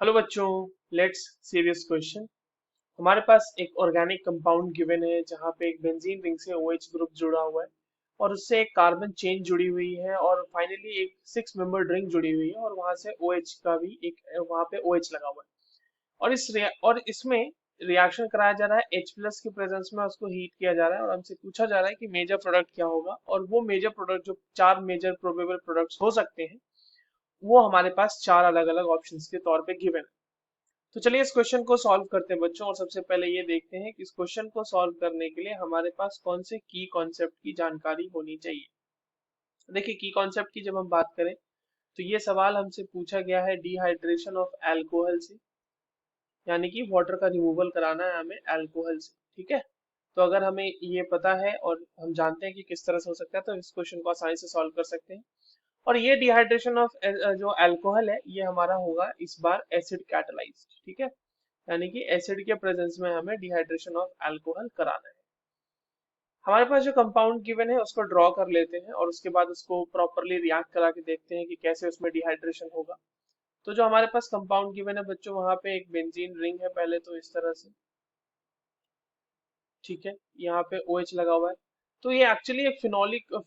Hello बच्चों, let's see this question. हमारे पास एक ऑर्गेनिक कंपाउंड गिवन है जहाँ पे एक बेंजीन रिंग से OH ग्रुप जुड़ा हुआ है और उससे एक कार्बन चेन जुड़ी हुई है और फाइनली एक 6 मेंबर्ड रिंग जुड़ी हुई है और वहां से OH का भी एक वहां पे OH लगा हुआ है। और इसमें रिएक्शन कराया जा रहा है H+ के प्रेजेंस में, उसको हीट किया जा रहा है और हमसे पूछा जा रहा है कि मेजर प्रोडक्ट क्या होगा, और वो मेजर प्रोडक्ट जो चार मेजर प्रोबेबल प्रोडक्ट्स हो सकते हैं वो हमारे पास चार अलग अलग ऑप्शंस के तौर पे गिवन है। तो चलिए इस क्वेश्चन को सॉल्व करते हैं बच्चों, और सबसे पहले ये देखते हैं कि इस क्वेश्चन को सॉल्व करने के लिए हमारे पास कौन से की कॉन्सेप्ट की जानकारी होनी चाहिए। देखिए, की कॉन्सेप्ट की जब हम बात करें तो ये सवाल हमसे पूछा गया है डिहाइड्रेशन ऑफ अल्कोहल से, यानी कि वाटर का रिमूवल कराना है हमें अल्कोहल से। ठीक है, तो अगर हमें ये पता है और हम जानते हैं कि किस तरह से हो सकता है तो इस क्वेश्चन को आसानी से सॉल्व कर सकते हैं। और ये डिहाइड्रेशन ऑफ जो अल्कोहल है ये हमारा होगा इस बार एसिड कैटलाइज्ड। ठीक है, यानी कि एसिड के प्रेजेंस में हमें डिहाइड्रेशन ऑफ अल्कोहल कराना है। हमारे पास जो कंपाउंड गिवन है उसको ड्रॉ कर लेते हैं और उसके बाद उसको प्रॉपरली रिएक्ट करा के देखते हैं कि कैसे उसमें डिहाइड्रेशन होगा। तो जो हमारे पास कंपाउंड गिवन है बच्चों, वहां पे एक बेंजीन रिंग है पहले तो इस तरह से। ठीक है, यहाँ पे OH लगा हुआ है, तो ये एक्चुअली एक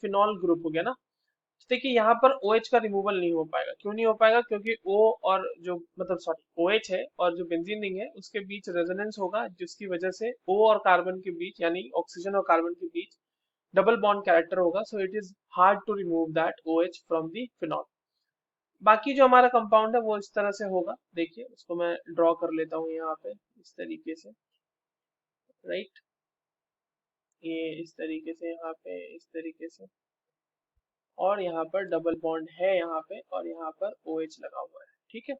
फिनॉल ग्रुप हो गया ना। तो देखिए यहाँ पर OH का रिमूवल नहीं हो पाएगा। क्यों नहीं हो पाएगा? क्योंकि O और जो मतलब सॉरी OH है और जो बेंजीन रिंग है उसके बीच रेजोनेंस होगा, जिसकी वजह से O और कार्बन के बीच यानी ऑक्सीजन और कार्बन के बीच डबल बॉन्ड कैरेक्टर होगा। So it is hard to remove that OH from the phenol. बाकी जो हमारा कंपाउंड है वो इस तरह से होगा। देखिए उसको मैं ड्रॉ कर लेता हूँ यहाँ पे इस तरीके से। राइट, ये इस तरीके से, यहाँ पे इस तरीके से, और यहाँ पर डबल बॉन्ड है यहाँ पे, और यहाँ पर OH लगा हुआ है। ठीक है,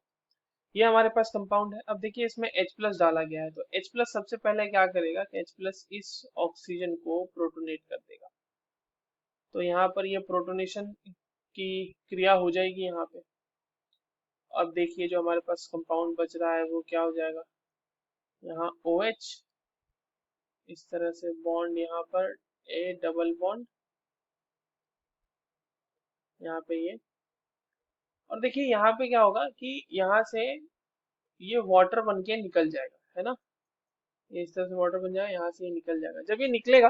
ये हमारे पास कंपाउंड है। अब देखिए इसमें H+ डाला गया है, तो H+ सबसे पहले क्या करेगा कि H+ इस ऑक्सीजन को प्रोटोनेट कर देगा। तो यहाँ पर ये प्रोटोनेशन की क्रिया हो जाएगी यहाँ पे। अब देखिए जो हमारे पास कंपाउंड बच रहा है वो क्या हो जाएगा, यहाँ OH, इस तरह से बॉन्ड यहाँ पर A डबल बॉन्ड, यहाँ पे ये। और देखिए यहाँ पे क्या होगा कि यहाँ से ये वाटर बन के निकल जाएगा, है ना। ये इस तरह से वाटर बन जाएगा, यहाँ से ये निकल जाएगा। जब ये निकलेगा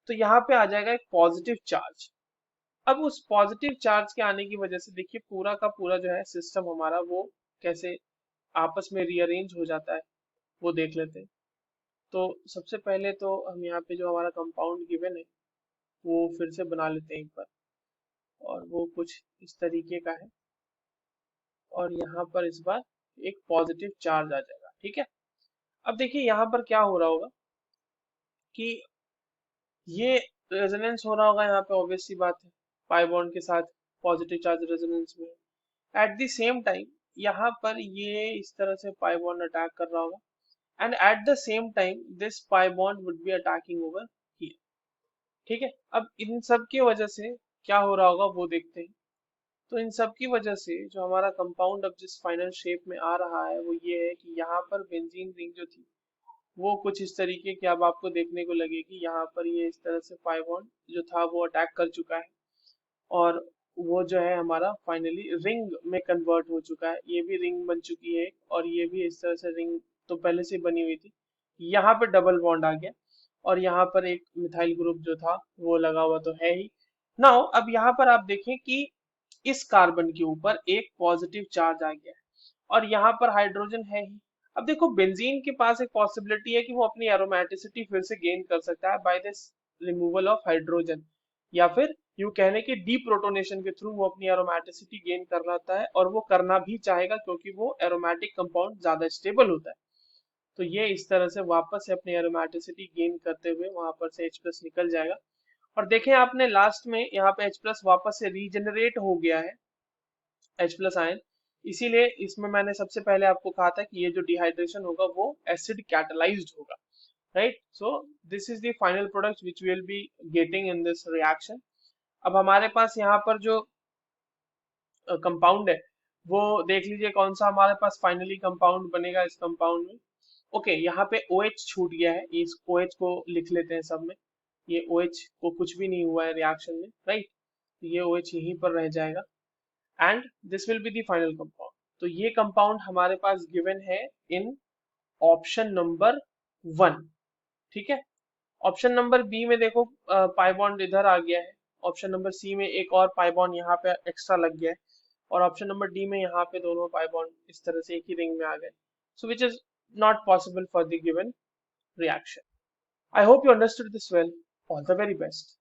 तो यहाँ पे आ जाएगा एक पॉजिटिव चार्ज। अब उस पॉजिटिव चार्ज के आने की वजह से देखिए पूरा का पूरा जो है सिस्टम हमारा वो कैसे आपस में रीअरेंज हो जाता है वो देख लेते हैं। तो सबसे पहले तो हम यहाँ पे जो हमारा कंपाउंड गिवन है वो फिर से बना लेते हैं एक बार, और वो कुछ इस तरीके का है, और यहाँ पर इस बार एक पॉजिटिव चार्ज आ जाएगा। ठीक है, अब देखिए यहाँ पर क्या हो रहा होगा कि ये रेजोनेंस हो रहा होगा यहाँ पे, ऑब्वियस सी बात है, पाई बॉन्ड के साथ पॉजिटिव चार्ज रेजोनेंस में। एट द सेम टाइम यहाँ पर ये इस तरह से पाई बॉन्ड अटैक कर रहा होगा, and at the same time this pi bond would be attacking over here. ठीक है, अब इन सब की वजह से क्या हो रहा होगा वो देखते हैं। तो इन सब की वजह से जो हमारा कंपाउंड अब जिस फाइनल शेप में आ रहा है वो ये है कि यहाँ पर बेंजीन रिंग जो थी वो कुछ इस तरीके की अब आपको देखने को लगेगी। यहाँ पर ये इस तरह से पाई बॉन्ड जो था वो अटैक कर चुका है, और वो जो है हमारा फाइनली रिंग में कन्वर्ट हो चुका है। ये भी रिंग बन चुकी है और ये भी इस तरह से रिंग तो पहले से बनी हुई थी। यहाँ पे डबल बॉन्ड आ गया और यहाँ पर एक मिथाइल ग्रुप जो था वो लगा हुआ तो है ही। नाउ अब यहाँ पर आप देखें कि इस कार्बन के ऊपर एक पॉजिटिव चार्ज आ गया है और यहाँ पर हाइड्रोजन है ही। अब देखो बेंजीन के पास एक पॉसिबिलिटी है कि वो अपनी एरोमेटिसिटी फिर से गेन कर सकता है by this removal of hydrogen, या फिर यूं कहने की डीप्रोटोनेशन के थ्रू वो अपनी एरोमेटिसिटी गेन कर रहा है, और वो करना भी चाहेगा क्योंकि वो एरोमेटिक कंपाउंड ज्यादा स्टेबल होता है। तो ये इस तरह से वापस से अपनी एरोमेटिसिटी गेन करते हुए वहां पर से H+ निकल जाएगा। और देखें आपने लास्ट में यहाँ पे H+ वापस से रीजनरेट हो गया है, H+ आयन। इसीलिए इसमें मैंने सबसे पहले आपको कहा था कि ये जो डिहाइड्रेशन होगा वो एसिड कैटलाइज्ड होगा। Right, so this is the final product which will be getting in this reaction. अब हमारे पास यहाँ पर जो कंपाउंड है वो देख लीजिए कौन सा हमारे पास फाइनली कंपाउंड बनेगा इस कंपाउंड में। ओके, यहाँ पे OH छूट गया है, इस OH को लिख लेते हैं सब में। ये OH को कुछ भी नहीं हुआ है रिएक्शन में, राइट। ये OH यहीं पर रह जाएगा and this will be the final compound. तो ये कंपाउंड हमारे पास गिवन है इन ऑप्शन नंबर 1। ठीक है। ऑप्शन नंबर बी में देखो पाई बॉन्ड इधर आ गया है। ऑप्शन नंबर सी में एक और पाई बॉन्ड यहाँ पे एक्स्ट्रा लग गया है। और ऑप्शन नंबर डी में यहाँ पे दोनों पाई बॉन्ड इस तरह से एक ही रिंग में आ गए। So which is not possible for the given reaction. I hope you understood this well. All the very best.